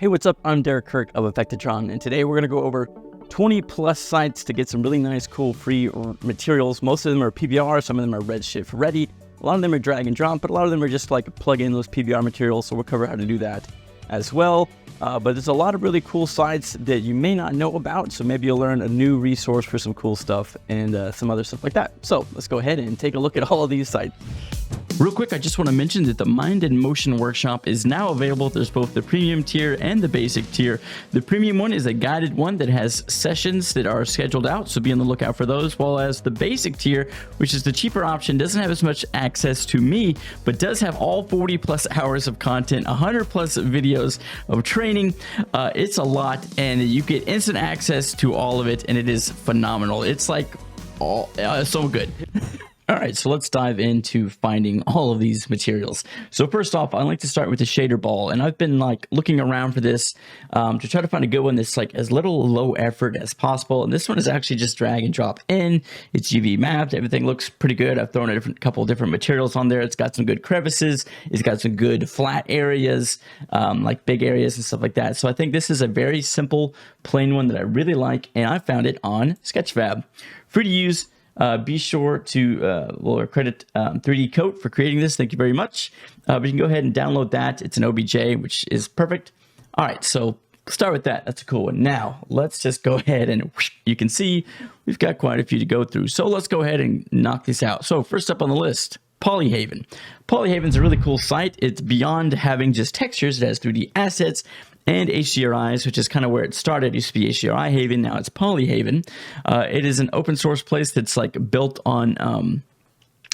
Hey, what's up? I'm Kirk of Effectatron, and today we're going to go over 20 plus sites to get some really nice, cool, free materials. Most of them are PBR, some of them are Redshift ready. A lot of them are drag and drop, but a lot of them are just like plug in those PBR materials, so we'll cover how to do that as well. But there's a lot of really cool sites that you may not know about, so maybe you'll learn a new resource for some cool stuff and some other stuff like that. So let's go ahead and take a look at all of these sites. Real quick, I just want to mention that the Mind and Motion workshop is now available. There's both the premium tier and the basic tier. The premium one is a guided one that has sessions that are scheduled out, so be on the lookout for those, while as the basic tier, which is the cheaper option, doesn't have as much access to me, but does have all 40 plus hours of content, 100 plus videos of training. It's a lot, and you get instant access to all of it, and it is phenomenal. It's like so good. All right, so let's dive into finding all of these materials. So first off, I like to start with the shader ball, and I've been like looking around for this to try to find a good one that's like as little low effort as possible. And this one is actually just drag and drop in. It's UV mapped. Everything looks pretty good. I've thrown a couple of different materials on there. It's got some good crevices. It's got some good flat areas, like big areas and stuff like that. So I think this is a very simple, plain one that I really like, and I found it on Sketchfab. Free to use. Be sure to credit 3D Coat for creating this. Thank you very much. But you can go ahead and download that. It's an OBJ, which is perfect. All right, so start with that. That's a cool one. Now, let's just go ahead and you can see we've got quite a few to go through. So let's go ahead and knock this out. So first up on the list, Polyhaven. Polyhaven's a really cool site. It's beyond having just textures. It has 3D assets and HDRIs, which is kind of where it started. It used to be HDRI Haven, now it's Polyhaven. It is an open source place that's like built on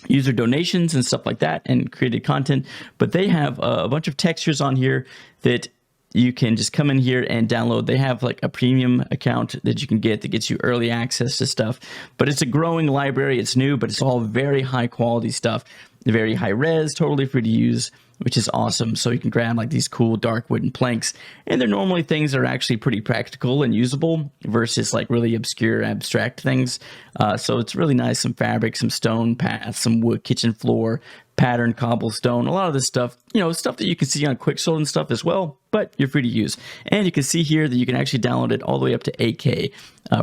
user donations and stuff like that and created content. But they have a bunch of textures on here that you can just come in here and download. They have like a premium account that you can get that gets you early access to stuff. But it's a growing library. It's new, but it's all very high quality stuff. Very high res, totally free to use, which is awesome. So you can grab like these cool dark wooden planks, and they're normally things that are actually pretty practical and usable versus like really obscure abstract things. So it's really nice. Some fabric, some stone paths, some wood kitchen floor, pattern cobblestone, a lot of this stuff, you know, stuff that you can see on Quixel and stuff as well, but you're free to use. And you can see here that you can actually download it all the way up to 8K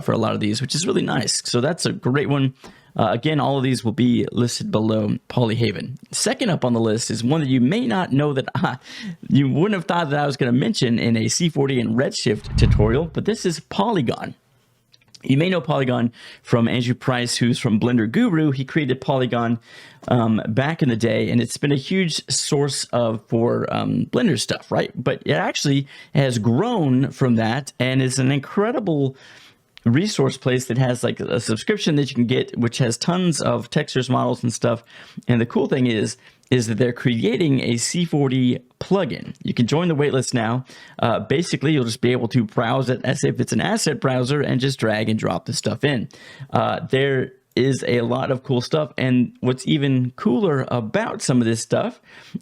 for a lot of these, which is really nice. So that's a great one. Again, all of these will be listed below Polyhaven. Second up on the list is one that you may not know that you wouldn't have thought that I was going to mention in a C40 and Redshift tutorial, but this is Poliigon. You may know Poliigon from Andrew Price, who's from Blender Guru. He created Poliigon back in the day, and it's been a huge source for Blender stuff, right? But it actually has grown from that and is an incredible resource place that has like a subscription that you can get, which has tons of textures, models, and stuff. And the cool thing is that they're creating a C40 plugin. You can join the waitlist now. Basically, you'll just be able to browse it as if it's an asset browser and just drag and drop the stuff in. There is a lot of cool stuff, and what's even cooler about some of this stuff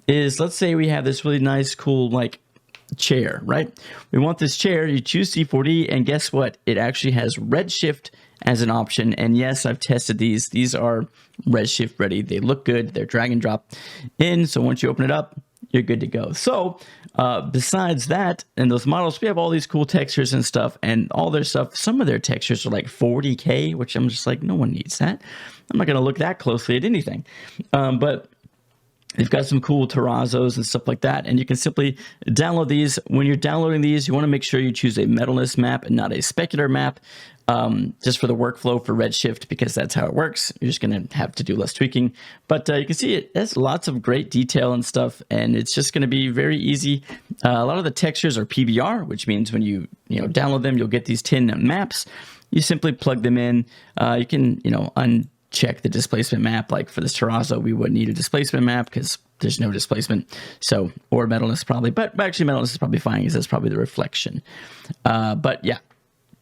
is, let's say we have this really nice, cool, like chair, right? We want this chair. You choose C40, and guess what? It actually has Redshift as an option. And yes, I've tested these. These are Redshift ready. They look good. They're drag and drop in. So once you open it up, you're good to go. So besides that, and those models, we have all these cool textures and stuff, and all their stuff. Some of their textures are like 40K, which I'm just like, no one needs that. I'm not going to look that closely at anything. But they've got some cool terrazzos and stuff like that, and you can simply download these. When you're downloading these, you want to make sure you choose a metalness map and not a specular map, just for the workflow for Redshift, because that's how it works. You're just going to have to do less tweaking. But you can see it has lots of great detail and stuff, and it's just going to be very easy. A lot of the textures are PBR, which means when you download them, you'll get these 10 maps. You simply plug them in. You can check the displacement map. Like for this terrazzo, we wouldn't need a displacement map because there's no displacement. So, or metalness probably, but actually metalness is probably fine because that's probably the reflection. But yeah,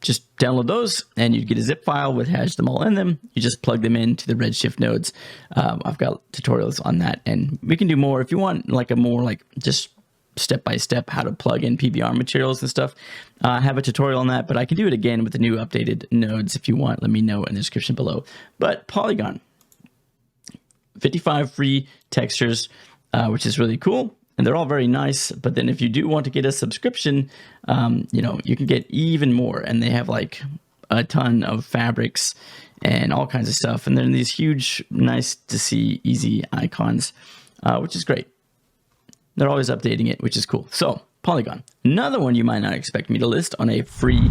just download those and you get a zip file with hash them all in them. You just plug them into the Redshift nodes. I've got tutorials on that, and we can do more if you want like a more like just step-by-step how to plug in PBR materials and stuff. I have a tutorial on that, but I can do it again with the new updated nodes. If you want, let me know in the description below. But Poliigon, 55 free textures, which is really cool. and they're all very nice. But then if you do want to get a subscription, you know, you can get even more. And they have like a ton of fabrics and all kinds of stuff. And then these huge, nice to see, easy icons, which is great. They're always updating it, which is cool. So Polygon. Another one you might not expect me to list on a free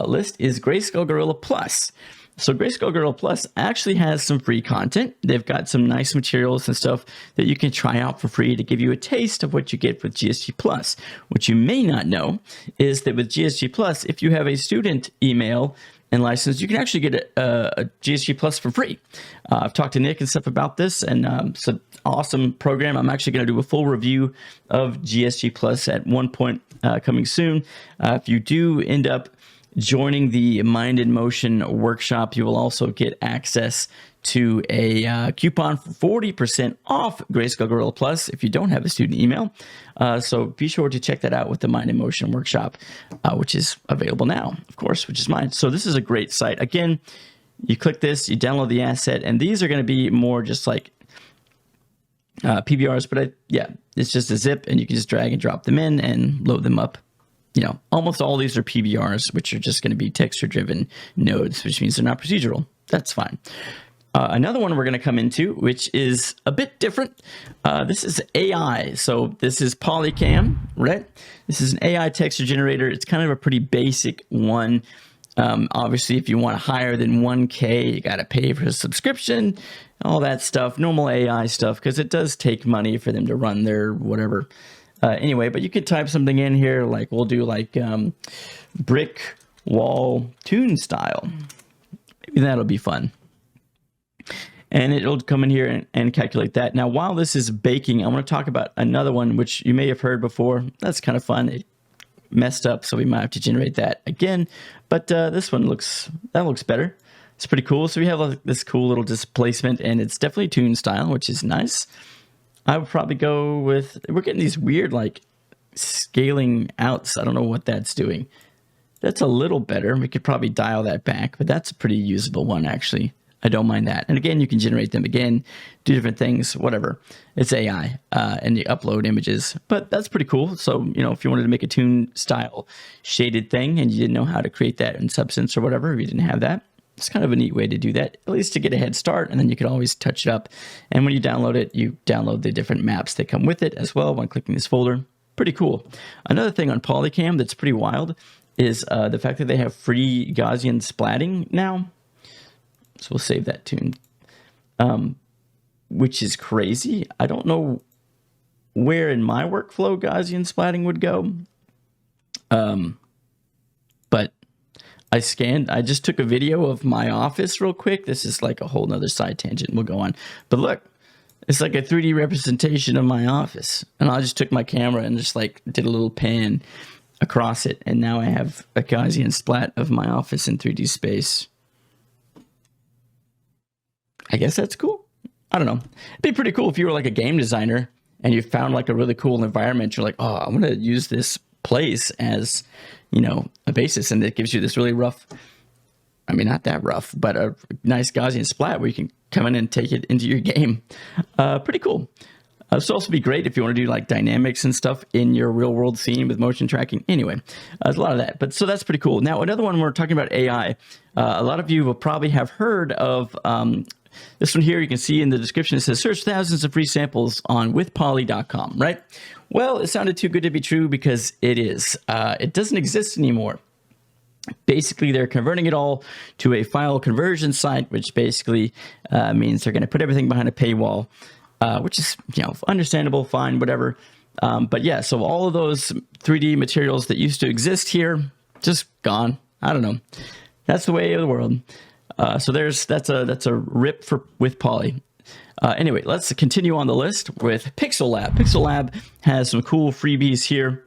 list is Greyscalegorilla Plus. So Greyscalegorilla Plus actually has some free content. They've got some nice materials and stuff that you can try out for free to give you a taste of what you get with GSG Plus. What you may not know is that with GSG Plus, if you have a student email and license, you can actually get a GSG Plus for free. I've talked to Nick and stuff about this, and it's an awesome program. I'm actually going to do a full review of GSG Plus at one point coming soon. If you do end up joining the Mind in Motion workshop, you will also get access to a coupon for 40% off Greyscalegorilla Plus if you don't have a student email. So be sure to check that out with the Mind in Motion workshop, which is available now, of course, which is mine. So this is a great site. Again, you click this, you download the asset, and these are going to be more just like PBRs, but yeah, it's just a zip, and you can just drag and drop them in and load them up. You know, almost all these are PBRs, which are just going to be texture-driven nodes, which means they're not procedural. That's fine. Another one we're going to come into, which is a bit different. This is AI. So this is Polycam, right? This is an AI texture generator. It's kind of a pretty basic one. Obviously, if you want higher than 1K, you got to pay for a subscription, all that stuff, normal AI stuff, because it does take money for them to run their whatever. Anyway, but you could type something in here, like we'll do like brick wall tune style. Maybe that'll be fun. And it'll come in here and calculate that. Now, while this is baking, I want to talk about another one, which you may have heard before. That's kind of fun. It messed up, so we might have to generate that again. But this one looks better. It's pretty cool. So we have like this cool little displacement, and it's definitely tune style, which is nice. I would probably go with, we're getting these weird like scaling outs. I don't know what that's doing. That's a little better. We could probably dial that back, but that's a pretty usable one actually. I don't mind that. And again, you can generate them again, do different things, whatever. It's AI and you upload images, but that's pretty cool. So, you know, if you wanted to make a tune style shaded thing and you didn't know how to create that in Substance or whatever, if you didn't have that, it's kind of a neat way to do that, at least to get a head start, and then you can always touch it up. And when you download it, you download the different maps that come with it as well when clicking this folder. Pretty cool. Another thing on Polycam that's pretty wild is the fact that they have free Gaussian splatting now. So we'll save that tune, which is crazy. I don't know where in my workflow Gaussian splatting would go, but I just took a video of my office real quick. This is like a whole nother side tangent we'll go on. But look, it's like a 3D representation of my office. And I just took my camera and just like did a little pan across it. And now I have a Gaussian splat of my office in 3D space. I guess that's cool. I don't know. It'd be pretty cool if you were like a game designer and you found like a really cool environment. You're like, oh, I'm going to use this place as, you know, a basis, and it gives you this really rough, I mean, not that rough, but a nice Gaussian splat where you can come in and take it into your game. Pretty cool. This will also be great if you want to do like dynamics and stuff in your real world scene with motion tracking. Anyway, there's a lot of that, but so that's pretty cool. Now, another one, we're talking about AI. A lot of you will probably have heard of this one here. You can see in the description, it says search thousands of free samples on withpoly.com, right? Well, it sounded too good to be true because it is. It doesn't exist anymore. Basically, they're converting it all to a file conversion site, which basically means they're going to put everything behind a paywall, which is, you know, understandable, fine, whatever. But yeah, so all of those 3D materials that used to exist here, just gone. I don't know. That's the way of the world. So that's a rip with Poly. Anyway, let's continue on the list with PixelLab. PixelLab has some cool freebies here.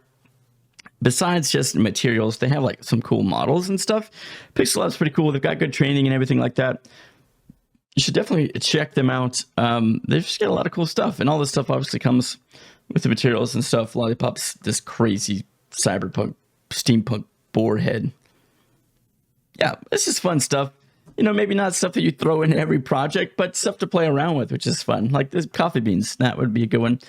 Besides just materials, they have like some cool models and stuff. PixelLab's pretty cool. They've got good training and everything like that. You should definitely check them out. They just get a lot of cool stuff, and all this stuff obviously comes with the materials and stuff. Lollipop's this crazy cyberpunk, steampunk boar head. Yeah, this is fun stuff. You know, maybe not stuff that you throw in every project, but stuff to play around with, which is fun. Like this coffee beans, that would be a good one.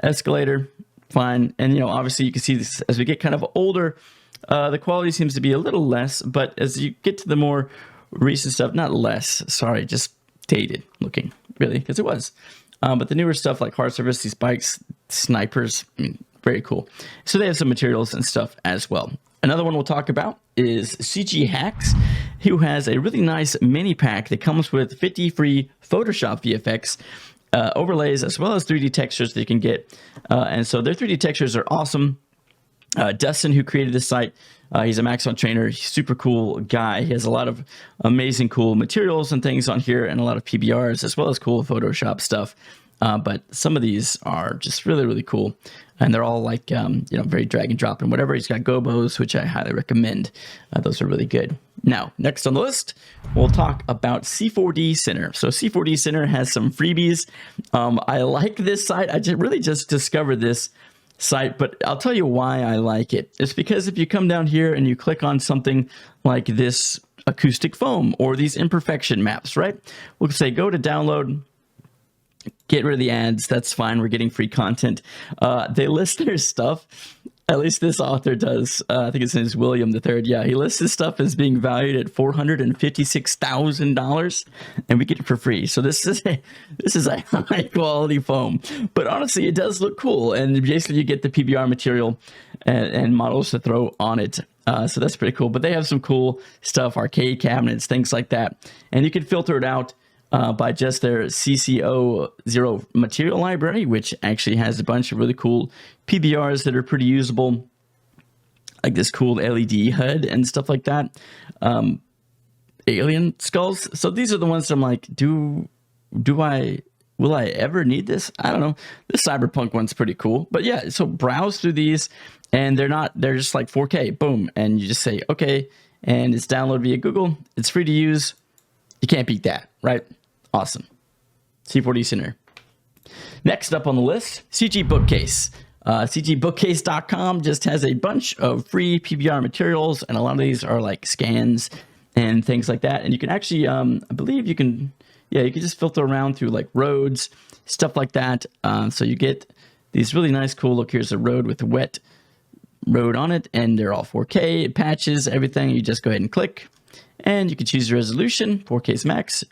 Escalator, fine. And, you know, obviously you can see this as we get kind of older, the quality seems to be a little less, but as you get to the more recent stuff, not less, sorry, just dated looking, really, because it was. But the newer stuff like hard surface, these bikes, snipers, I mean, very cool. So they have some materials and stuff as well. Another one we'll talk about is CGHacks, who has a really nice mini pack that comes with 50 free Photoshop VFX overlays, as well as 3D textures that you can get. And so their 3D textures are awesome. Dustin, who created this site, he's a Maxon trainer. He's a super cool guy. He has a lot of amazing cool materials and things on here, and a lot of PBRs, as well as cool Photoshop stuff. But some of these are just really, really cool. And they're all like, you know, very drag and drop and whatever. He's got gobos, which I highly recommend. Those are really good. Now, next on the list, we'll talk about C4D Center. So C4D Center has some freebies. I like this site. I really just discovered this site, but I'll tell you why I like it. It's because if you come down here and you click on something like this acoustic foam or these imperfection maps, right? We'll say go to download, get rid of the ads. That's fine. We're getting free content. They list their stuff. At least this author does. I think his name is William III. Yeah, he lists his stuff as being valued at $456,000, and we get it for free. So this is a high quality foam. But honestly, it does look cool, and basically you get the PBR material and models to throw on it. So that's pretty cool. But they have some cool stuff, arcade cabinets, things like that, and you can filter it out by just their CC0 material library, which actually has a bunch of really cool PBRs that are pretty usable, like this cool LED HUD and stuff like that. Alien skulls. So these are the ones that I'm like, will I ever need this? I don't know. This cyberpunk one's pretty cool. But yeah, so browse through these, and they're just like 4K, boom. And you just say, okay, and it's downloaded via Google. It's free to use. You can't beat that, right? Awesome. C4D Center. Next up on the list, CGBookcase. CGBookcase.com just has a bunch of free PBR materials, and a lot of these are like scans and things like that. And you can actually, I believe you can just filter around through like roads, stuff like that. So you get these really nice, cool, look, here's a road with a wet road on it, and they're all 4K, patches, everything. You just go ahead and click, and you can choose your resolution, 4K max,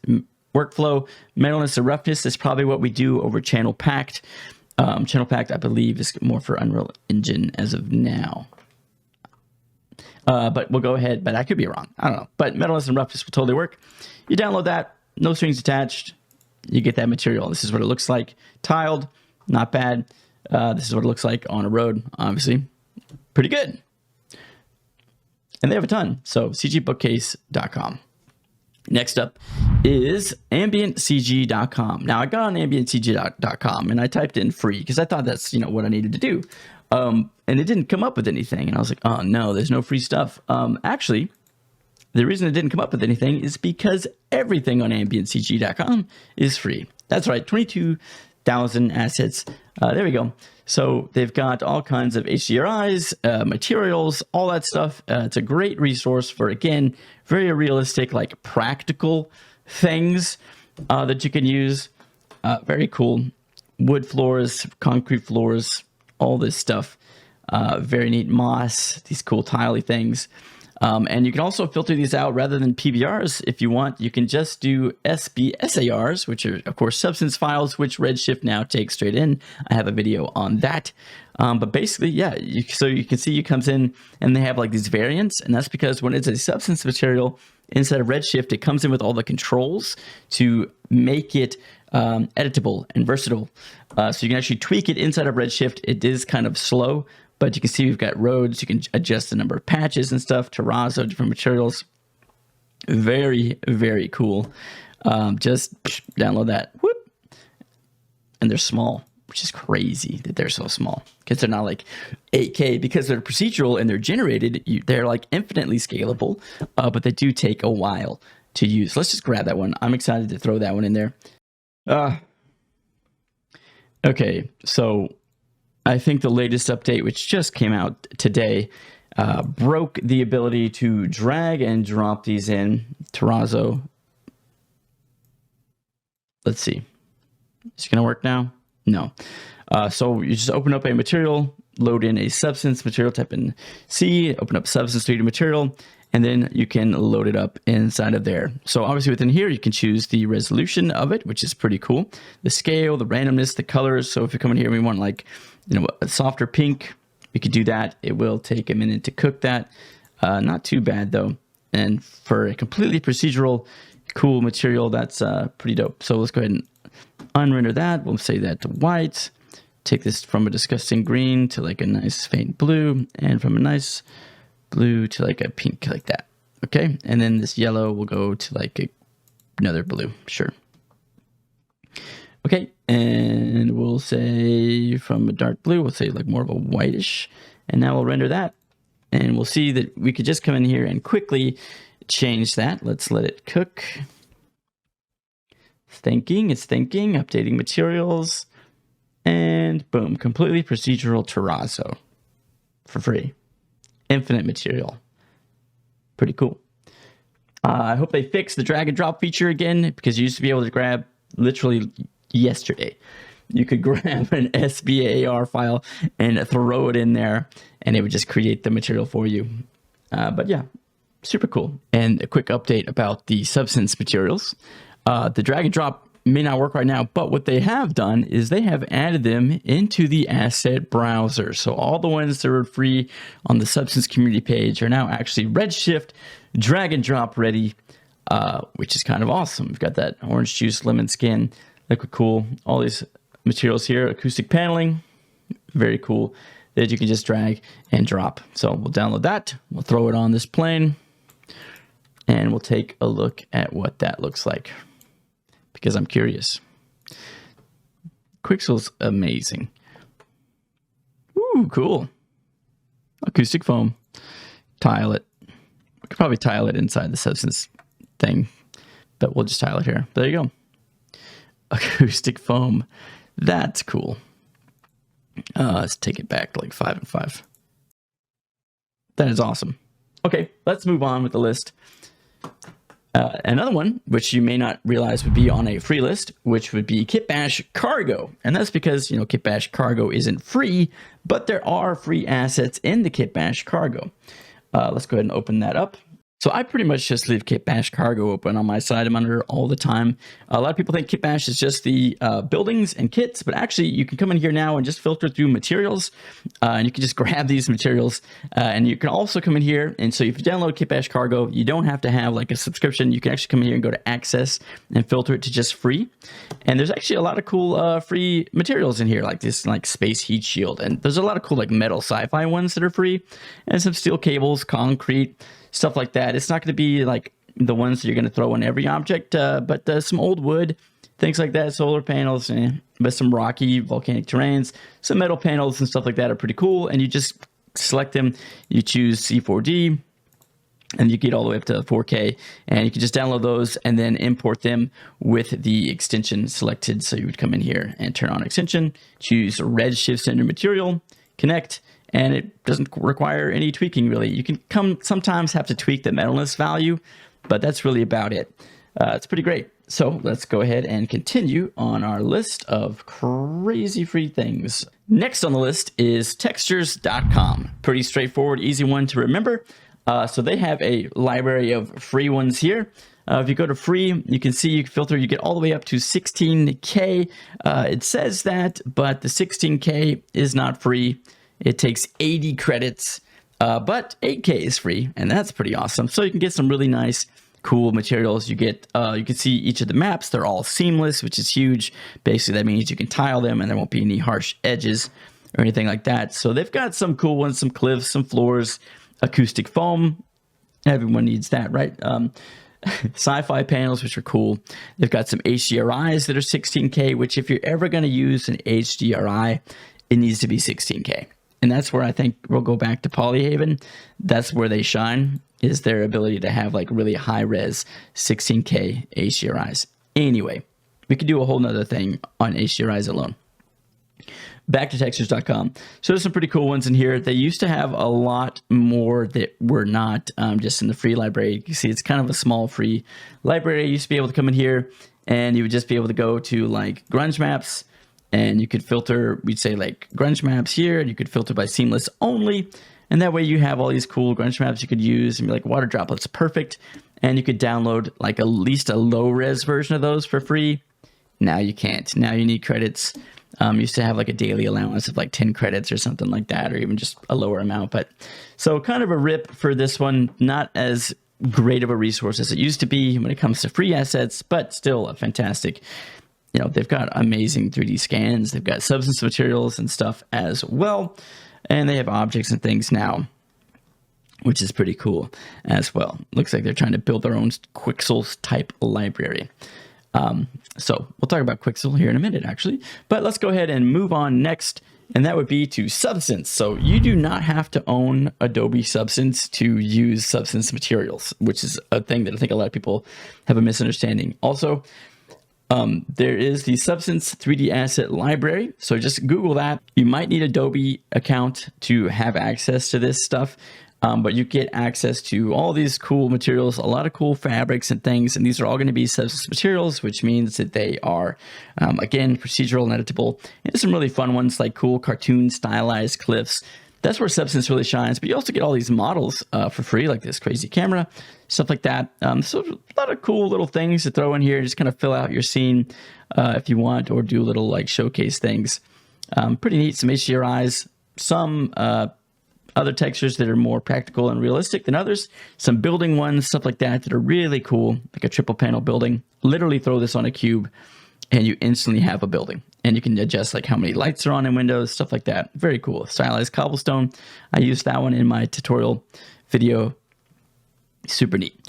workflow, metalness or roughness is probably what we do over Channel Packed. Channel Packed, I believe, is more for Unreal Engine as of now. But we'll go ahead, but I could be wrong. I don't know. But metalness and roughness will totally work. You download that, no strings attached. You get that material. This is what it looks like. Tiled, not bad. This is what it looks like on a road, obviously. Pretty good. And they have a ton. So cgbookcase.com. Next up is AmbientCG.com. Now I got on AmbientCG.com and I typed in free because I thought that's, you know, what I needed to do. And it didn't come up with anything. And I was like, oh no, there's no free stuff. Actually, the reason it didn't come up with anything is because everything on AmbientCG.com is free. That's right, 22,000 assets. There we go. So they've got all kinds of HDRIs, materials, all that stuff. It's a great resource for, again, very realistic, like practical things that you can use. Very cool. Wood floors, concrete floors, all this stuff. Very neat moss, these cool tiley things. And you can also filter these out rather than PBRs if you want. You can just do SARs, which are, of course, substance files, which Redshift now takes straight in. I have a video on that. But basically, yeah, so you can see it comes in and they have like these variants. And that's because when it's a substance material inside of Redshift, it comes in with all the controls to make it editable and versatile. So you can actually tweak it inside of Redshift. It is kind of slow, but you can see we've got roads. You can adjust the number of patches and stuff, terrazzo, different materials. Very, very cool. Just download that. Whoop. And they're small, which is crazy that they're so small because they're not like 8K because they're procedural and they're generated. They're like infinitely scalable, but they do take a while to use. Let's just grab that one. I'm excited to throw that one in there. Okay, so I think the latest update, which just came out today, broke the ability to drag and drop these in terrazzo. Let's see. Is it going to work now? No. So you just open up a material, load in a substance material, type in C, open up substance 3D material, and then you can load it up inside of there. So obviously within here, you can choose the resolution of it, which is pretty cool. The scale, the randomness, the colors. So if you come in here and we want like, you know, a softer pink, you could do that. It will take a minute to cook that. Not too bad though. And for a completely procedural, cool material, that's pretty dope. So let's go ahead and unrender that. We'll say that to white. Take this from a disgusting green to like a nice faint blue, and from a nice blue to like a pink, like that. Okay, and then this yellow will go to like another blue. Sure. Okay, and we'll say from a dark blue, we'll say like more of a whitish, and now we'll render that, and we'll see that we could just come in here and quickly change that. Let's let it cook. It's thinking, updating materials, and boom, completely procedural terrazzo for free. Infinite material. Pretty cool. I hope they fix the drag and drop feature again, because you used to be able to grab literally yesterday. You could grab an SBAR file and throw it in there, and it would just create the material for you. But yeah, super cool. And a quick update about the substance materials. The drag and drop may not work right now, but what they have done is they have added them into the asset browser. So all the ones that were free on the Substance community page are now actually Redshift drag and drop ready, which is kind of awesome. We've got that orange juice, lemon skin, liquid cool, all these materials here, acoustic paneling, very cool, that you can just drag and drop. So we'll download that, we'll throw it on this plane, and we'll take a look at what that looks like, because I'm curious. Quixel's amazing. Ooh, cool. Acoustic foam. Tile it. We could probably tile it inside the substance thing, but we'll just tile it here. There you go. Acoustic foam. That's cool. Let's take it back to like 5 and 5. That is awesome. Okay, let's move on with the list. Another one, which you may not realize would be on a free list, which would be Kitbash Cargo. And that's because, you know, Kitbash Cargo isn't free, but there are free assets in the Kitbash Cargo. Let's go ahead and open that up. So I pretty much just leave Kitbash Cargo open on my side monitor all the time. A lot of people think Kitbash is just the buildings and kits, but actually you can come in here now and just filter through materials, and you can just grab these materials, and you can also come in here. And so if you download Kitbash Cargo, you don't have to have like a subscription. You can actually come in here and go to access and filter it to just free. And there's actually a lot of cool free materials in here, like this like space heat shield. And there's a lot of cool like metal sci-fi ones that are free, and some steel cables, concrete, stuff like that. It's not going to be like the ones that you're going to throw in every object, but some old wood, things like that, solar panels, but some rocky volcanic terrains, some metal panels and stuff like that are pretty cool. And you just select them, you choose C4D, and you get all the way up to 4K, and you can just download those and then import them with the extension selected. So you would come in here and turn on extension, choose Redshift Standard Material, connect, and it doesn't require any tweaking really. You can sometimes have to tweak the metalness value, but that's really about it. It's pretty great. So let's go ahead and continue on our list of crazy free things. Next on the list is textures.com. Pretty straightforward, easy one to remember. So they have a library of free ones here. If you go to free, you can see you can filter, you get all the way up to 16K. It says that, but the 16K is not free. It takes 80 credits, but 8K is free, and that's pretty awesome. So you can get some really nice, cool materials. You get, you can see each of the maps. They're all seamless, which is huge. Basically, that means you can tile them, and there won't be any harsh edges or anything like that. So they've got some cool ones, some cliffs, some floors, acoustic foam. Everyone needs that, right? Sci-fi panels, which are cool. They've got some HDRIs that are 16K, which if you're ever going to use an HDRI, it needs to be 16K. And that's where I think we'll go back to Polyhaven. That's where they shine, is their ability to have like really high res 16K HDRIs. Anyway, we could do a whole nother thing on HDRIs alone. Back to textures.com. So there's some pretty cool ones in here. They used to have a lot more that were not just in the free library. You see, it's kind of a small free library. You used to be able to come in here and you would just be able to go to like grunge maps, and you could filter, we'd say like grunge maps here, and you could filter by seamless only. And that way you have all these cool grunge maps you could use and be like water droplets, perfect. And you could download like at least a low res version of those for free. Now you can't. Now you need credits. Used to have like a daily allowance of like 10 credits or something like that, or even just a lower amount. But so kind of a rip for this one. Not as great of a resource as it used to be when it comes to free assets, but still a fantastic. You know, they've got amazing 3D scans. They've got substance materials and stuff as well. And they have objects and things now, which is pretty cool as well. Looks like they're trying to build their own Quixel type library. So we'll talk about Quixel here in a minute, actually. But let's go ahead and move on next, and that would be to Substance. So you do not have to own Adobe Substance to use Substance Materials, which is a thing that I think a lot of people have a misunderstanding. Also, there is the Substance 3D Asset Library. So just Google that. You might need Adobe account to have access to this stuff. But you get access to all these cool materials, a lot of cool fabrics and things, and these are all going to be substance materials, which means that they are, again, procedural and editable. And some really fun ones like cool cartoon stylized cliffs. That's where Substance really shines, but you also get all these models for free, like this crazy camera, stuff like that. So a lot of cool little things to throw in here, just kind of fill out your scene if you want, or do little like showcase things. Pretty neat, some HDRIs, some other textures that are more practical and realistic than others, some building ones, stuff like that are really cool, like a triple panel building. Literally throw this on a cube and you instantly have a building, and you can adjust like how many lights are on in windows, stuff like that. Very cool. Stylized cobblestone, I used that one in my tutorial video. Super neat.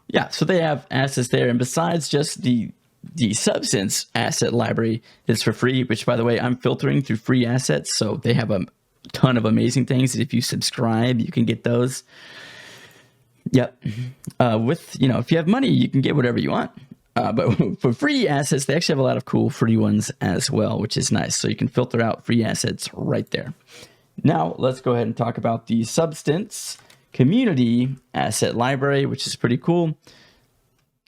Yeah, so they have assets there, and besides just the Substance asset library that's for free, which by the way, I'm filtering through free assets, so they have a ton of amazing things. If you subscribe, you can get those. Yep. With, you know, if you have money, you can get whatever you want. But for free assets, they actually have a lot of cool free ones as well, which is nice. So you can filter out free assets right there. Now, let's go ahead and talk about the Substance Community Asset Library, which is pretty cool.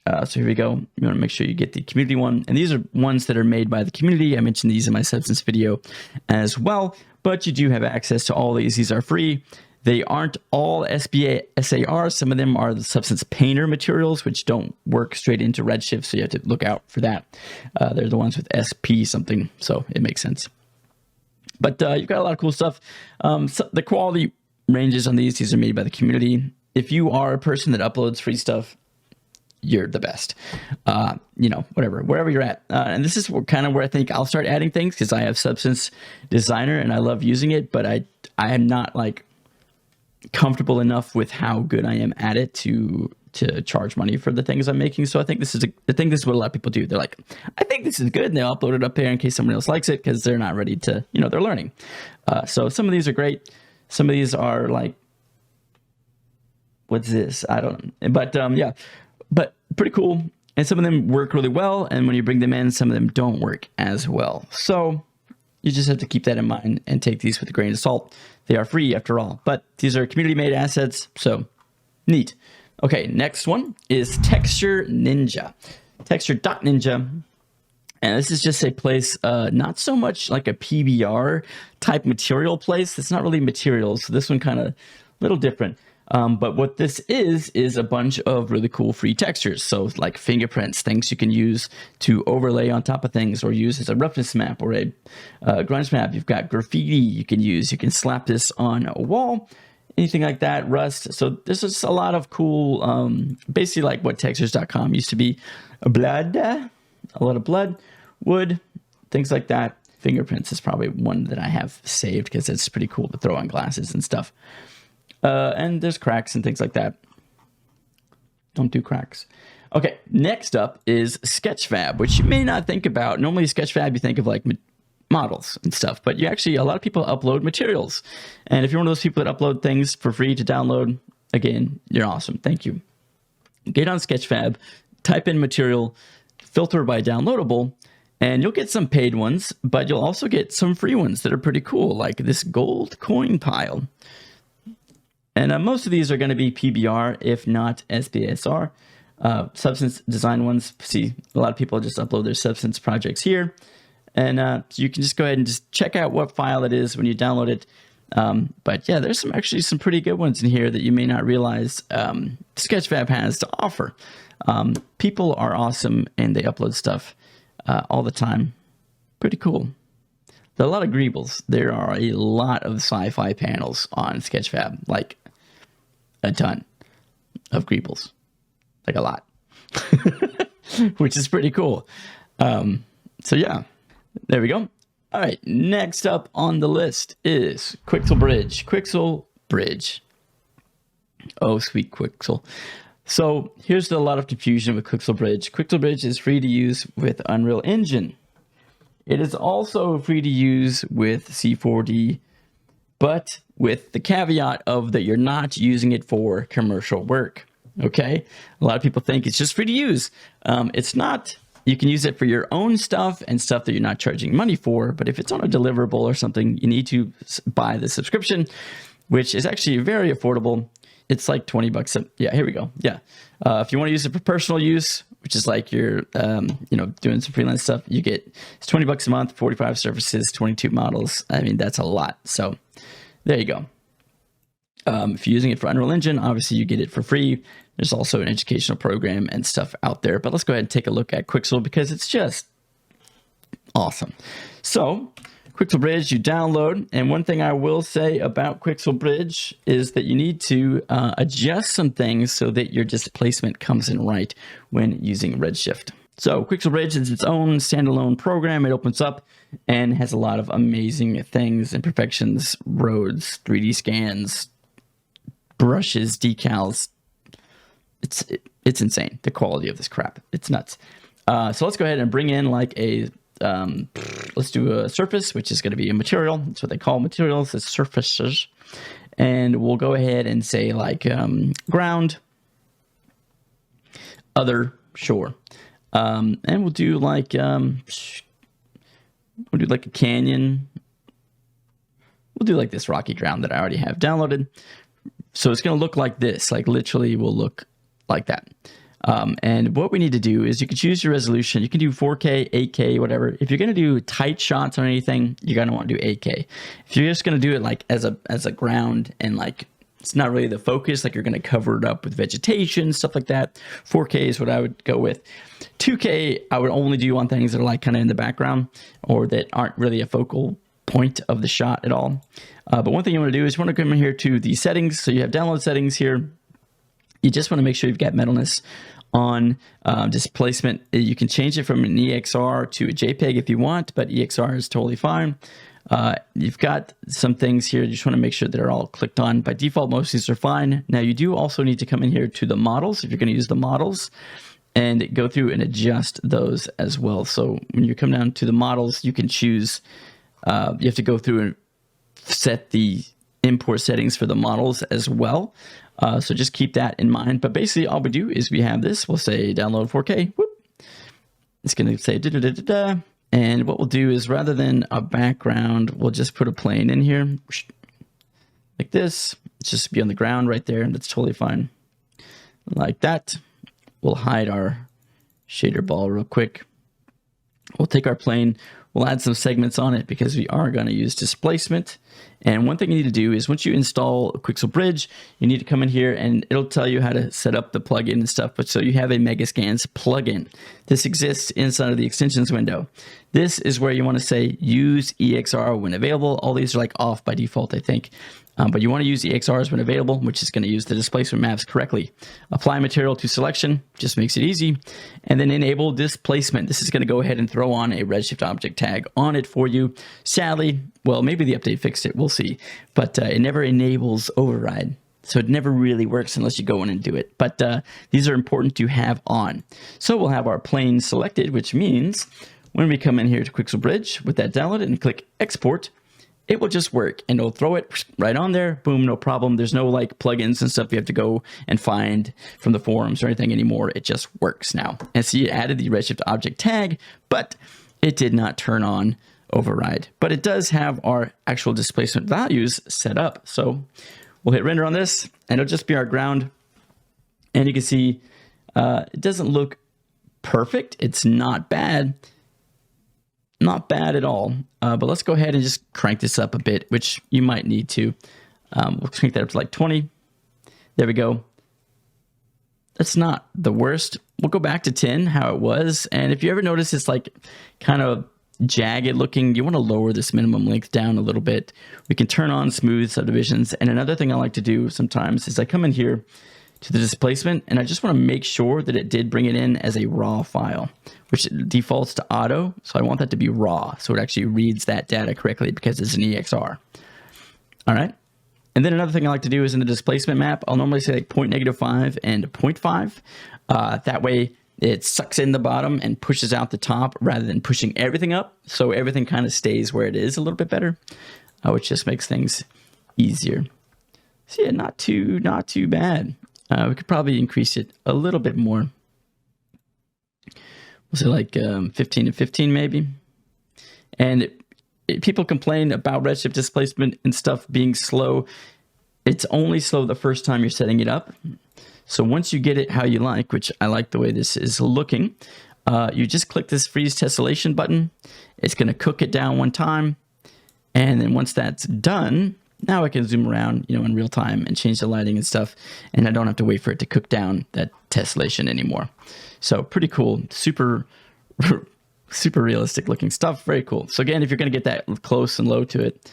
So here we go. You want to make sure you get the community one. And these are ones that are made by the community. I mentioned these in my Substance video as well. But you do have access to all these. These are free. They aren't all SBA SAR. Some of them are the Substance Painter materials, which don't work straight into Redshift, so you have to look out for that. They're the ones with SP something, so it makes sense. But you've got a lot of cool stuff. So the quality ranges on these are made by the community. If you are a person that uploads free stuff, you're the best. You know, wherever you're at. And this is kind of where I think I'll start adding things, because I have Substance Designer and I love using it, but I am not like comfortable enough with how good I am at it to charge money for the things I'm making. So I think this is what a lot of people do. They're like, I think this is good, and they'll upload it up there in case someone else likes it, because they're not ready to, you know, they're learning. So some of these are great. Some of these are like, what's this? I don't know. But yeah. But pretty cool. And some of them work really well. And when you bring them in, some of them don't work as well. So you just have to keep that in mind and take these with a grain of salt. They are free after all. But these are community-made assets. So neat. Okay, next one is Texture Ninja. Texture.ninja. And this is just a place, not so much like a PBR type material place. It's not really materials. So this one kind of a little different. But what this is a bunch of really cool free textures. So like fingerprints, things you can use to overlay on top of things, or use as a roughness map or a grunge map. You've got graffiti you can use. You can slap this on a wall, anything like that, rust. So this is a lot of cool, basically like what textures.com used to be. A lot of blood, wood, things like that. Fingerprints is probably one that I have saved because it's pretty cool to throw on glasses and stuff. And there's cracks and things like that. Don't do cracks. Okay, next up is Sketchfab, which you may not think about. Normally Sketchfab, you think of like models and stuff, but a lot of people upload materials. And if you're one of those people that upload things for free to download, again, you're awesome. Thank you. Get on Sketchfab, type in material, filter by downloadable, and you'll get some paid ones, but you'll also get some free ones that are pretty cool, like this gold coin pile. And most of these are going to be PBR, if not SBSR. Substance design ones, see, a lot of people just upload their Substance projects here. And so you can just go ahead and just check out what file it is when you download it. But yeah, there's actually some pretty good ones in here that you may not realize Sketchfab has to offer. People are awesome and they upload stuff all the time. Pretty cool. There are a lot of greebles. There are a lot of sci-fi panels on Sketchfab, like a ton of greebles, like a lot, which is pretty cool. So yeah, there we go. All right, next up on the list is Quixel Bridge. Quixel Bridge. Oh, sweet Quixel. So here's a lot of confusion with Quixel Bridge. Quixel Bridge is free to use with Unreal Engine. It is also free to use with C4D, but with the caveat of that you're not using it for commercial work. Okay, a lot of people think it's just free to use. It's not. You can use it for your own stuff and stuff that you're not charging money for. But if it's on a deliverable or something, you need to buy the subscription, which is actually very affordable. It's like 20 bucks. Yeah, here we go. Yeah. If you want to use it for personal use, which is like you're, doing some freelance stuff, it's 20 bucks a month, 45 surfaces, 22 models. I mean, that's a lot. So there you go. If you're using it for Unreal Engine, obviously you get it for free. There's also an educational program and stuff out there. But let's go ahead and take a look at Quixel because it's just awesome. So Quixel Bridge, you download. And one thing I will say about Quixel Bridge is that you need to adjust some things so that your displacement comes in right when using Redshift. So Quixel Bridge is its own standalone program. It opens up and has a lot of amazing things, imperfections, roads, 3D scans, brushes, decals. It's insane, the quality of this crap. It's nuts. So let's go ahead and bring in like a, let's do a surface, which is going to be a material. That's what they call materials, it's surfaces. And we'll go ahead and say like ground, other, shore. And we'll do like a canyon. We'll do like this rocky ground that I already have downloaded. So it's going to look like this, like literally will look like that. And what we need to do is you can choose your resolution. You can do 4K, 8K, whatever. If you're going to do tight shots on anything, you're going to want to do 8K. If you're just going to do it like as a ground and like it's not really the focus, like you're going to cover it up with vegetation, stuff like that, 4K is what I would go with. 2K, I would only do on things that are like kind of in the background or that aren't really a focal point of the shot at all. But one thing you want to do is you want to come in here to the settings. So you have download settings here. You just want to make sure you've got metalness on. Displacement. You can change it from an EXR to a JPEG if you want, but EXR is totally fine. You've got some things here. You just want to make sure they're all clicked on. By default, most of these are fine. Now you do also need to come in here to the models if you're going to use the models and go through and adjust those as well. So when you come down to the models, you can choose, you have to go through and set the import settings for the models as well. So just keep that in mind. But basically all we do is we have this, we'll say download 4K. Whoop. It's going to say da da da da da. And what we'll do is rather than a background, we'll just put a plane in here like this. It's just be on the ground right there. And that's totally fine. Like that. We'll hide our shader ball real quick. We'll take our plane. We'll add some segments on it because we are going to use displacement. And one thing you need to do is once you install Quixel Bridge, you need to come in here and it'll tell you how to set up the plugin and stuff. But so you have a Megascans plugin. This exists inside of the extensions window. This is where you want to say use EXR when available. All these are like off by default, I think. But you want to use EXRs when available, which is going to use the displacement maps correctly. Apply material to selection, just makes it easy. And then enable displacement. This is going to go ahead and throw on a Redshift object tag on it for you. Sadly, well, maybe the update fixed it, we'll see. But it never enables override. So it never really works unless you go in and do it. But these are important to have on. So we'll have our plane selected, which means when we come in here to Quixel Bridge with that downloaded and click export, it will just work and it'll throw it right on there. Boom, no problem. There's no like plugins and stuff you have to go and find from the forums or anything anymore. It just works now. And see, it added the Redshift object tag, but it did not turn on override. But it does have our actual displacement values set up. So we'll hit render on this and it'll just be our ground. And you can see it doesn't look perfect. It's not bad. not bad at all. But let's go ahead and just crank this up a bit, which you might need to. We'll crank that up to like 20. There we go. That's not the worst. We'll go back to 10, how it was. And if you ever notice it's like kind of jagged looking, you want to lower this minimum length down a little bit. We can turn on smooth subdivisions. And another thing I like to do sometimes is I come in here to the displacement and I just want to make sure that it did bring it in as a raw file, which defaults to auto. So I want that to be raw. So it actually reads that data correctly because it's an EXR. All right. And then another thing I like to do is in the displacement map, I'll normally say like -5 and 0.5. That way it sucks in the bottom and pushes out the top rather than pushing everything up. So everything kind of stays where it is a little bit better, which just makes things easier. So yeah, not too bad. We could probably increase it a little bit more. We'll say like 15 and 15 maybe. And people complain about Redshift displacement and stuff being slow. It's only slow the first time you're setting it up. So once you get it how you like, which I like the way this is looking, you just click this freeze tessellation button. It's going to cook it down one time. And then once that's done, now I can zoom around, in real time and change the lighting and stuff. And I don't have to wait for it to cook down that tessellation anymore. So pretty cool. Super realistic looking stuff. Very cool. So again, if you're going to get that close and low to it,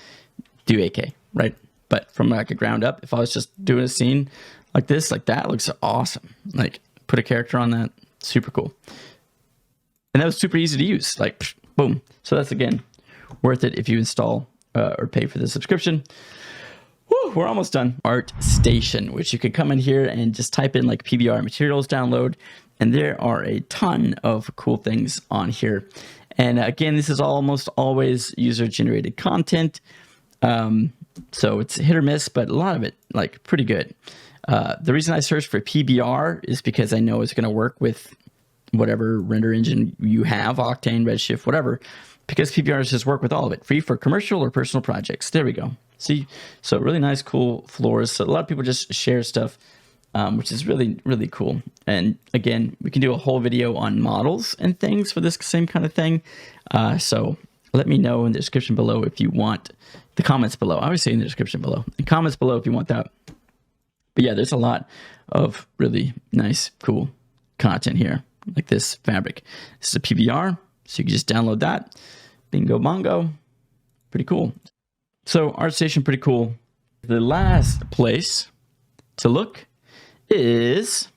do 8K, right? But from like a ground up, if I was just doing a scene like this, like that looks awesome. Like put a character on that, super cool. And that was super easy to use, like boom. So that's again, worth it if you install or pay for the subscription. Woo, we're almost done. Artstation, which you could come in here and just type in like PBR materials download. And there are a ton of cool things on here. And again, this is almost always user-generated content. So it's hit or miss, but a lot of it, like, pretty good. The reason I searched for PBR is because I know it's going to work with whatever render engine you have, Octane, Redshift, whatever, because PBRs just work with all of it, free for commercial or personal projects. There we go. See? So really nice, cool floors. So a lot of people just share stuff, which is really, really cool. And again, we can do a whole video on models and things for this same kind of thing. So let me know in the description below if you want, the comments below. I always say in the description below. The comments below if you want that. But yeah, there's a lot of really nice, cool content here, like this fabric. This is a PBR, so you can just download that. Bingo bongo. Pretty cool. So Artstation, pretty cool. The last place to look is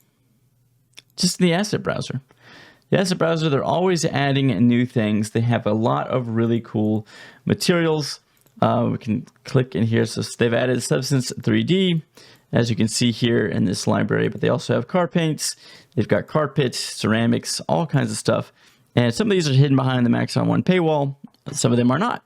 just in the asset browser. The asset browser, they're always adding new things. They have a lot of really cool materials. We can click in here. So they've added Substance 3D, as you can see here in this library, but they also have car paints. They've got carpets, ceramics, all kinds of stuff. And some of these are hidden behind the Max on One paywall. Some of them are not.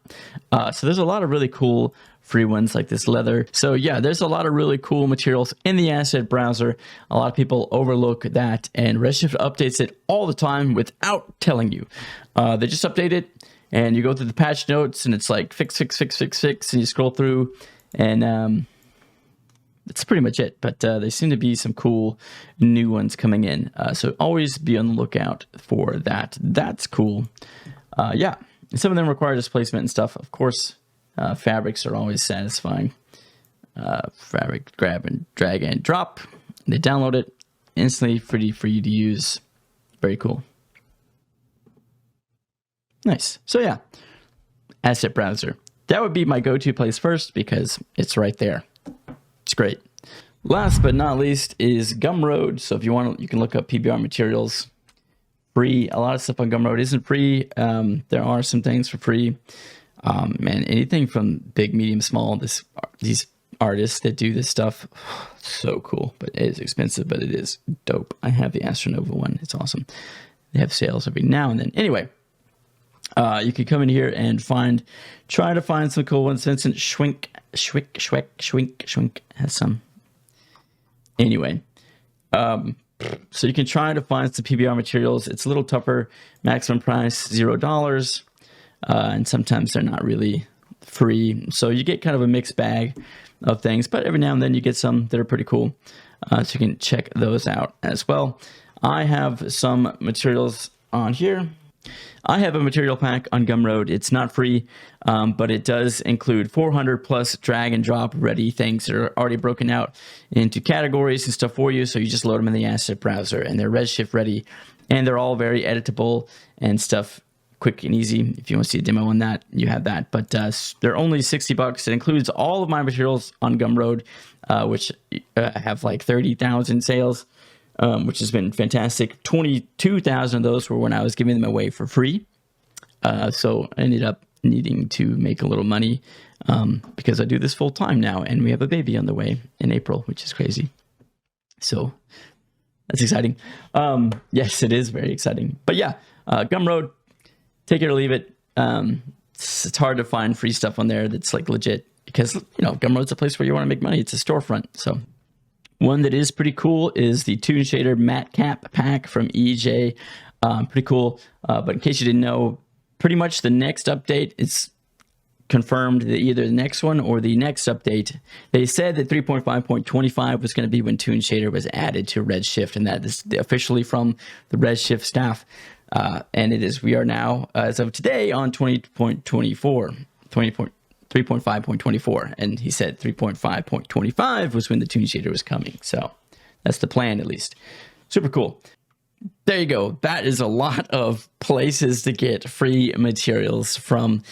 So there's a lot of really cool free ones like this leather. So yeah, there's a lot of really cool materials in the asset browser. A lot of people overlook that, and Redshift updates it all the time without telling you. They just update it, and you go through the patch notes, and it's like fix, and you scroll through, and that's pretty much it. But there seem to be some cool new ones coming in. So always be on the lookout for that. That's cool. Yeah, some of them require displacement and stuff. Of course, fabrics are always satisfying. Fabric grab and drag and drop. They download it instantly, free for you to use. Very cool. Nice. So yeah, asset browser. That would be my go-to place first because it's right there. It's great. Last but not least is Gumroad. So if you want, you can look up PBR materials. Free. A lot of stuff on Gumroad isn't free. There are some things for free. Man, anything from big, medium, small. These artists that do this stuff, so cool. But it is expensive, but it is dope. I have the Astronova one. It's awesome. They have sales every now and then. Anyway, you can come in here and try to find some cool ones. Vincent Schwink has some. Anyway, so you can try to find some PBR materials. It's a little tougher. Maximum price $0, and sometimes they're not really free. So you get kind of a mixed bag of things, but every now and then you get some that are pretty cool. So you can check those out as well. I have some materials on here. I have a material pack on Gumroad. It's not free, but it does include 400 plus drag and drop ready things that are already broken out into categories and stuff for you. So you just load them in the asset browser and they're Redshift ready, and they're all very editable and stuff, quick and easy. If you want to see a demo on that, you have that. But they're only $60. It includes all of my materials on Gumroad, which have like 30,000 sales. Which has been fantastic. 22,000 of those were when I was giving them away for free. So I ended up needing to make a little money because I do this full time now, and we have a baby on the way in April, which is crazy. So that's exciting. Yes, it is very exciting. But yeah, Gumroad, take it or leave it. It's hard to find free stuff on there that's like legit because, you know, Gumroad's a place where you want to make money. It's a storefront. So one that is pretty cool is the Toon Shader Matte Cap Pack from EJ. Pretty cool. But in case you didn't know, pretty much the next update is confirmed that either the next one or the next update. They said that 3.5.25 was going to be when Toon Shader was added to Redshift, and that is officially from the Redshift staff. And it is, we are now, as of today, on 3.5.24, and he said 3.5.25 was when the Toon Shader was coming. So that's the plan, at least. Super cool. There you go. That is a lot of places to get free materials from.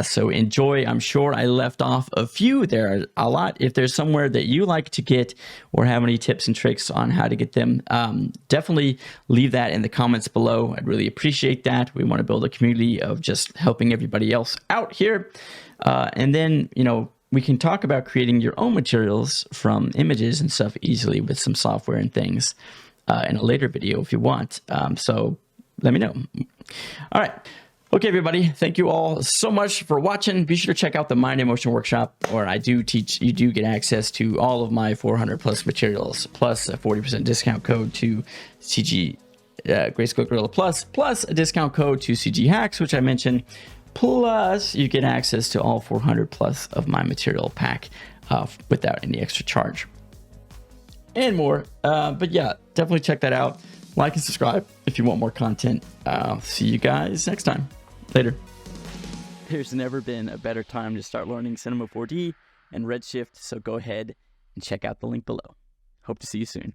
So enjoy. I'm sure I left off a few. There are a lot. If there's somewhere that you like to get or have any tips and tricks on how to get them, definitely leave that in the comments below. I'd really appreciate that. We want to build a community of just helping everybody else out here. And then, you know, we can talk about creating your own materials from images and stuff easily with some software and things in a later video if you want. So let me know. All right. Okay, everybody. Thank you all so much for watching. Be sure to check out the Mind in Motion workshop, where I do teach, you do get access to all of my 400 plus materials, plus a 40% discount code to CG Greyscalegorilla plus a discount code to CGHacks, which I mentioned. Plus, you get access to all 400 plus of my material pack without any extra charge and more. But yeah, definitely check that out. Like and subscribe if you want more content. See you guys next time. Later. There's never been a better time to start learning Cinema 4D and Redshift, so go ahead and check out the link below. Hope to see you soon.